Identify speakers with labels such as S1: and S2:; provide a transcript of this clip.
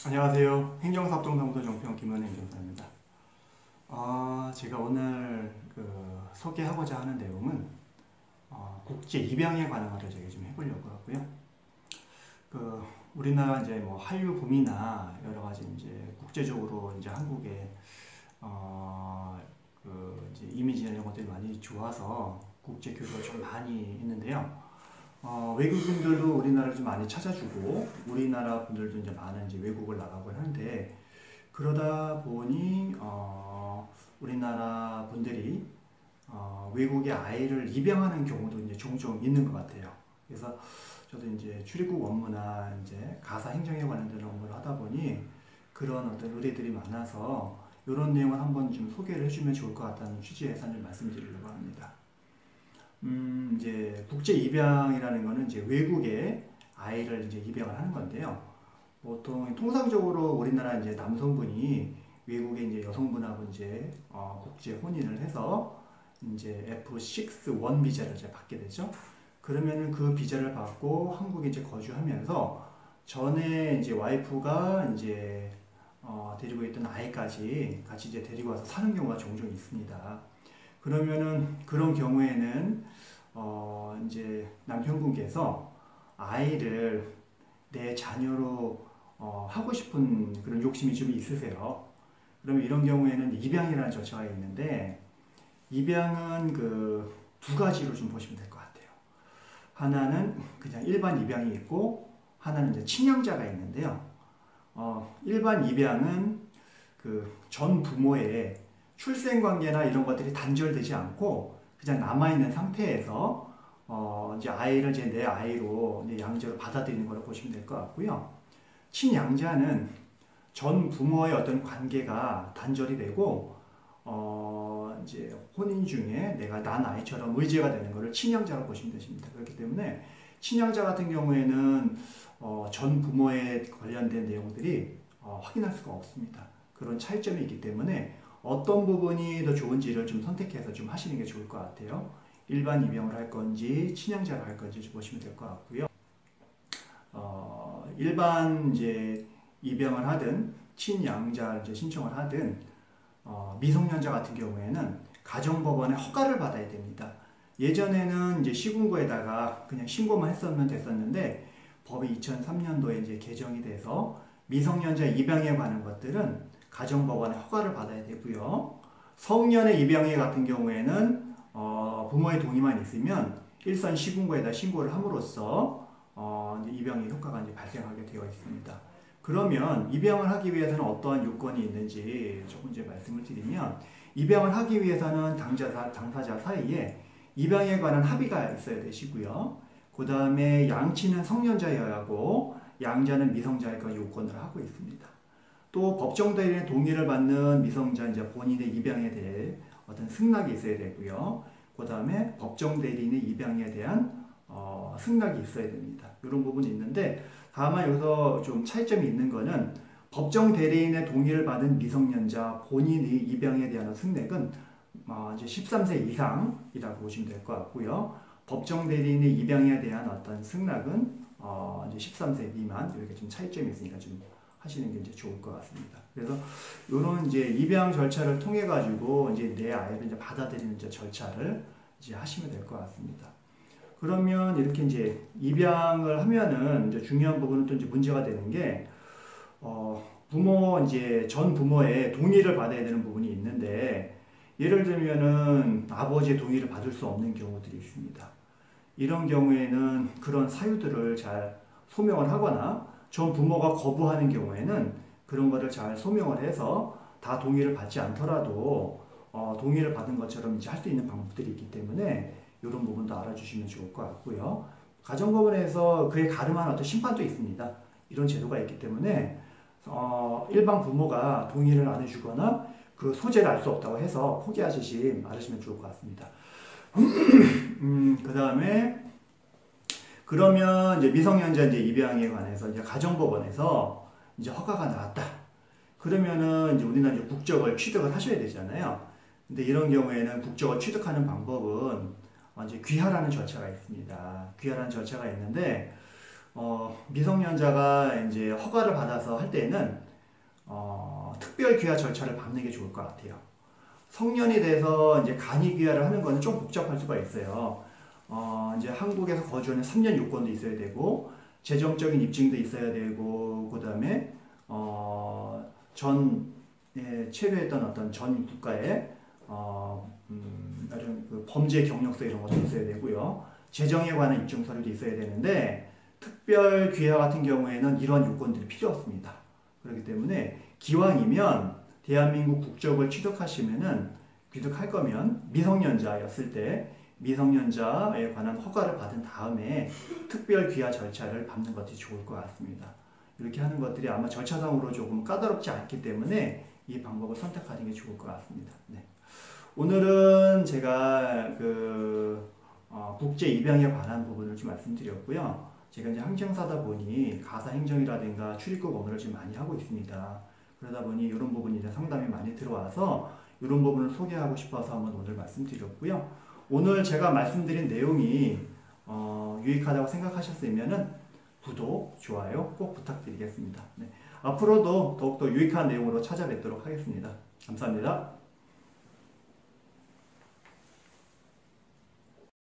S1: 안녕하세요. 행정사업정사무소 정평 김은혜 행정사입니다. 제가 오늘 소개하고자 하는 내용은 국제 입양에 관한 것을 제가 좀 해보려고 하고요. 우리나라 이제 뭐 한류 붐이나 여러 가지 이제 국제적으로 이제 한국의 이제 이미지나 이런 것들이 많이 좋아서 국제 교류가 좀 많이 있는데요. 외국인들도 우리나라를 좀 많이 찾아주고 우리나라 분들도 이제 많은 이제 외국을 나가고 하는데 그러다 보니 우리나라 분들이 외국의 아이를 입양하는 경우도 이제 종종 있는 것 같아요. 그래서 저도 이제 출입국 업무나 이제 가사 행정에 관련된 업무를 하다 보니 그런 어떤 의뢰들이 많아서 이런 내용을 한번 좀 소개를 해주면 좋을 것 같다는 취지에서 좀 말씀드리려고 합니다. 이제 국제 입양이라는 거는 이제 외국에 아이를 이제 입양을 하는 건데요. 보통 통상적으로 우리나라 이제 남성분이 외국의 이제 여성분하고 이제 국제 혼인을 해서 이제 F6 비자를 이제 받게 되죠. 그러면은 그 비자를 받고 한국에 이제 거주하면서 전에 이제 와이프가 이제 데리고 있던 아이까지 같이 이제 데리고 와서 사는 경우가 종종 있습니다. 그러면은 그런 경우에는 이제 남편분께서 아이를 내 자녀로 하고 싶은 그런 욕심이 좀 있으세요. 그러면 이런 경우에는 입양이라는 절차가 있는데 입양은 두 가지로 좀 보시면 될 것 같아요. 하나는 그냥 일반 입양이 있고 하나는 이제 친양자가 있는데요. 일반 입양은 전 부모의 출생관계나 이런 것들이 단절되지 않고 그냥 남아있는 상태에서 이제 아이를 이제 내 아이로 이제 양자로 받아들이는 걸로 보시면 될 것 같고요. 친양자는 전 부모의 어떤 관계가 단절이 되고 이제 혼인 중에 내가 난 아이처럼 의지가 되는 것을 친양자로 보시면 되십니다. 그렇기 때문에 친양자 같은 경우에는 전 부모에 관련된 내용들이 확인할 수가 없습니다. 그런 차이점이 있기 때문에 어떤 부분이 더 좋은지를 좀 선택해서 좀 하시는 게 좋을 것 같아요. 일반 입양을 할 건지 친양자를 할 건지 좀 보시면 될 것 같고요. 일반 이제 입양을 하든 친양자를 이제 신청을 하든 미성년자 같은 경우에는 가정법원의 허가를 받아야 됩니다. 예전에는 이제 시군구에다가 그냥 신고만 했으면 됐었는데 법이 2003년도에 이제 개정이 돼서 미성년자 입양에 관한 것들은 가정법원의 허가를 받아야 되고요. 성년의 입양에 같은 경우에는 부모의 동의만 있으면 일선 시군구에다 신고를 함으로써 이제 입양의 효과가 이제 발생하게 되어 있습니다. 그러면 입양을 하기 위해서는 어떠한 요건이 있는지 조금 이제 말씀을 드리면 입양을 하기 위해서는 당사자 사이에 입양에 관한 합의가 있어야 되시고요. 그 다음에 양치는 성년자여야 하고 양자는 미성자의 요건을 하고 있습니다. 또 법정 대리인의 동의를 받는 미성년자 본인의 입양에 대해 어떤 승낙이 있어야 되고요. 그 다음에 법정 대리인의 입양에 대한 승낙이 있어야 됩니다. 이런 부분이 있는데 다만 여기서 좀 차이점이 있는 거는 법정 대리인의 동의를 받은 미성년자 본인의 입양에 대한 승낙은 이제 13세 이상이라고 보시면 될 것 같고요. 법정 대리인의 입양에 대한 어떤 승낙은 이제 13세 미만 이렇게 좀 차이점이 있으니까 좀 하시는 게 이제 좋을 것 같습니다. 그래서 이런 이제 입양 절차를 통해 가지고 이제 내 아이를 이제 받아들이는 이제 절차를 이제 하시면 될 것 같습니다. 그러면 이렇게 이제 입양을 하면은 이제 중요한 부분은 또 이제 문제가 되는 게 부모 이제 전 부모의 동의를 받아야 되는 부분이 있는데 예를 들면은 아버지의 동의를 받을 수 없는 경우들이 있습니다. 이런 경우에는 그런 사유들을 잘 소명을 하거나 전 부모가 거부하는 경우에는 그런 것을 잘 소명을 해서 다 동의를 받지 않더라도 동의를 받은 것처럼 이제 할 수 있는 방법들이 있기 때문에 이런 부분도 알아주시면 좋을 것 같고요. 가정법원에서 그에 가름한 어떤 심판도 있습니다. 이런 제도가 있기 때문에 일반 부모가 동의를 안 해주거나 그 소재를 알 수 없다고 해서 포기하시지 말으시면 좋을 것 같습니다. 그 다음에 그러면 이제 미성년자 이제 입양에 관해서 이제 가정법원에서 이제 허가가 나왔다. 그러면은 이제 우리나라 이제 국적을 취득을 하셔야 되잖아요. 근데 이런 경우에는 국적을 취득하는 방법은 이제 귀하라는 절차가 있습니다. 귀하라는 절차가 있는데 미성년자가 이제 허가를 받아서 할 때는 특별 귀화 절차를 밟는 게 좋을 것 같아요. 성년이 돼서 이제 간이 귀화를 하는 거는 좀 복잡할 수가 있어요. 이제 한국에서 거주하는 3년 요건도 있어야 되고, 재정적인 입증도 있어야 되고, 그 다음에, 체류했던 어떤 전 국가의, 그 범죄 경력서 이런 것도 있어야 되고요. 재정에 관한 입증 서류도 있어야 되는데, 특별 귀화 같은 경우에는 이런 요건들이 필요 없습니다. 그렇기 때문에, 기왕이면 대한민국 국적을 취득할 거면 미성년자였을 때 미성년자에 관한 허가를 받은 다음에 특별 귀화 절차를 밟는 것이 좋을 것 같습니다. 이렇게 하는 것들이 아마 절차상으로 조금 까다롭지 않기 때문에 이 방법을 선택하는 게 좋을 것 같습니다. 네. 오늘은 제가 국제 입양에 관한 부분을 좀 말씀드렸고요. 제가 이제 항쟁사다 보니 가사 행정이라든가 출입국 업무를 좀 많이 하고 있습니다. 그러다 보니 이런 부분이 이제 상담이 많이 들어와서 이런 부분을 소개하고 싶어서 한번 오늘 말씀드렸고요. 오늘 제가 말씀드린 내용이 유익하다고 생각하셨으면 구독, 좋아요 꼭 부탁드리겠습니다. 네. 앞으로도 더욱더 유익한 내용으로 찾아뵙도록 하겠습니다. 감사합니다.